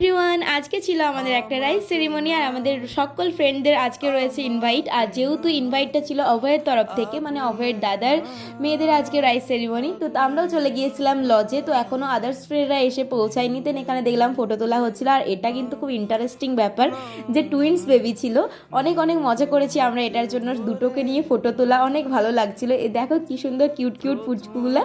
Everyone, আজকে ছিল আমাদের একটা রাইস সেরিমনি আর আমাদের সকল ফ্রেন্ডদের আজকে রয়েছে ইনভাইট। আর যেহেতু ইনভাইটটা ছিল অভয়ের তরফ থেকে, মানে অভয়ের দাদার মেয়েদের আজকে রাইস সেরিমনি, তো আমরাও চলে গিয়েছিলাম লজে। তো এখনও আদার্স ফ্রেন্ডরা এসে পৌঁছায়নি। দেন এখানে দেখলাম ফটো তোলা হচ্ছিল। আর এটা কিন্তু খুব ইন্টারেস্টিং ব্যাপার যে টুইন্স বেবি ছিল। অনেক অনেক মজা করেছি আমরা এটার জন্য, দুটোকে নিয়ে ফটো তোলা অনেক ভালো লাগছিল। এ দেখো কি সুন্দর কিউট কিউট পুচকুগুলো।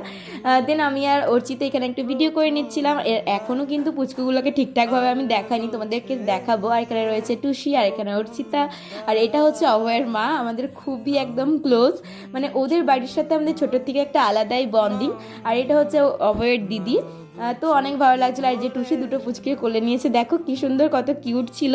দেন আমি আর অর্চিতা এখানে একটু ভিডিও করে নিচ্ছিলাম। এখনও কিন্তু পুচকুগুলোকে ঠিকঠাকভাবে আমি দেখাইনি, তোমাদেরকে দেখাবো। আর এখানে রয়েছে টুসি, আর এখানে অর্চিতা, আর এটা হচ্ছে অভয়ের মা, আমাদের খুবই একদম ক্লোজ। মানে ওদের বাড়ির সাথে আমাদের ছোটোর থেকে একটা আলাদাই বন্ডিং। আর এটা হচ্ছে অভয়ের দিদি। তো অনেক ভালো লাগছিলো। আর যে টুসি দুটো পুচকে কোলে নিয়েছে, দেখো কি সুন্দর, কত কিউট ছিল।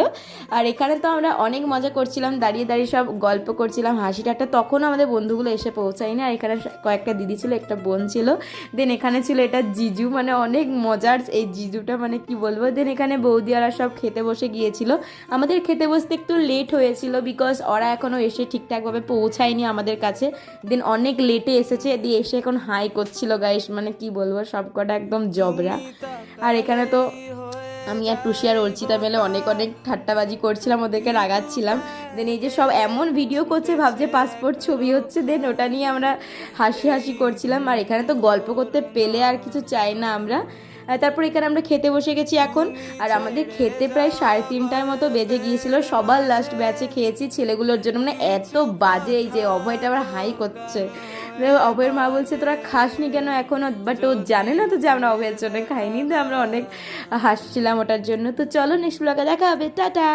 আর এখানে তো আমরা অনেক মজা করছিলাম, দাঁড়িয়ে দাঁড়িয়ে সব গল্প করছিলাম, হাসি ঠাট্টা। তখনও আমাদের বন্ধুগুলো এসে পৌঁছায়নি। আর এখানে কয়েকটা দিদি ছিল, একটা বোন ছিল। দেন এখানে ছিল এটা জিজু, মানে অনেক মজার এই জিজুটা, মানে কি বলবো। দেন এখানে বৌদিয়ারা সব খেতে বসে গিয়েছিল। আমাদের খেতে বসতে একটু লেট হয়েছিল, বিকজ ওরা এখনও এসে ঠিকঠাকভাবে পৌঁছায়নি আমাদের কাছে। দেন অনেক লেটে এসেছে, দিয়ে এসে এখন হাই করছিল গাইস, মানে কি বলবো, সব কটা একদম জবরা। আর এখানে তো আমি আর টুসি আর অর্চিতা মিলে অনেক অনেক ঠাট্টাবাজি করছিলাম, ওদেরকে রাগাচ্ছিলাম। দেন এই যে সব এমন ভিডিও করছে, ভাবছে পাসপোর্ট ছবি হচ্ছে। দেন ওটা নিয়ে আমরা হাসি হাসি করছিলাম। আর এখানে তো গল্প করতে পেলে আর কিছু চাই না আমরা। তারপর এখানে আমরা খেতে বসে গেছি এখন। আর আমাদের খেতে প্রায় 3:30টার মতো বেজে গিয়েছিল। সবার লাস্ট ব্যাচে খেয়েছি ছেলেগুলোর জন্য, মানে এত বাজে। এই যে অভয়টা আবার হাই করছে, অভয়ের মা বলছে তোরা খাসনি কেন এখনও, বাট ও জানে না তো যে আমরা অভয়ের জন্য খাইনি। তো আমরা অনেক হাসছিলাম ওটার জন্য। তো চলো নেক্সট ব্লগে দেখা হবে, টাটা।